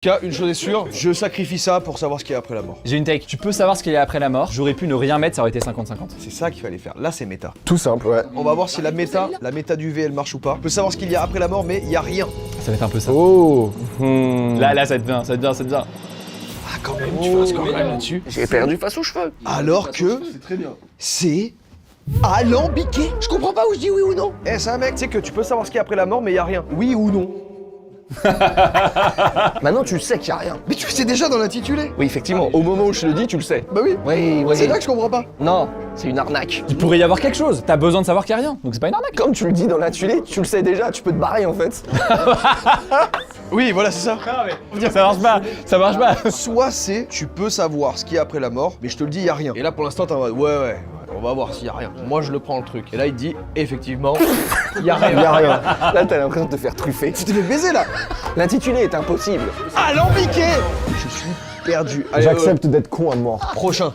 Cas, une chose est sûre, je sacrifie ça pour savoir ce qu'il y a après la mort. J'ai une take. Tu peux savoir ce qu'il y a après la mort. J'aurais pu ne rien mettre, ça aurait été 50-50. C'est ça qu'il fallait faire. Là, c'est méta. Tout simple, ouais. On va voir si la méta du V, elle marche ou pas. On peut savoir ce qu'il y a après la mort, mais il y a rien. Ça va être un peu ça. Oh. Là, ça te vient, ça te vient, ça te vient. Ah, quand même, tu fais un score quand même là-dessus. J'ai perdu face aux cheveux. Alors que c'est alambiqué. Je comprends pas où je dis oui ou non. Eh, c'est un mec, tu sais que tu peux savoir ce qu'il y a après la mort, mais il y a rien. Oui ou non. Maintenant, tu sais qu'il y a rien. Mais tu le sais déjà dans l'intitulé. Oui, effectivement, au moment où je te le dis, tu le sais. Bah oui. Oui, oui. C'est là que je comprends pas. Non, c'est une arnaque. Il pourrait y avoir quelque chose. T'as besoin de savoir qu'il y a rien. Donc c'est pas une arnaque. Comme tu le dis dans l'intitulé, tu le sais déjà, tu peux te barrer en fait. Oui, voilà, c'est ça. Ça marche pas. Ça marche pas. Soit c'est, tu peux savoir ce qu'il y a après la mort, mais je te le dis, il y a rien. Et là, pour l'instant, t'es en mode, ouais, on va voir s'il y a rien. Moi, je le prends le truc. Et là, il te dit, effectivement, il y a rien. Il y a rien. Là, t'as l'impression de te faire truffer. Tu t'es fait baiser là. L'intitulé est impossible. Alambiqué. Je suis perdu. Allez, J'accepte d'être con à mort. prochain.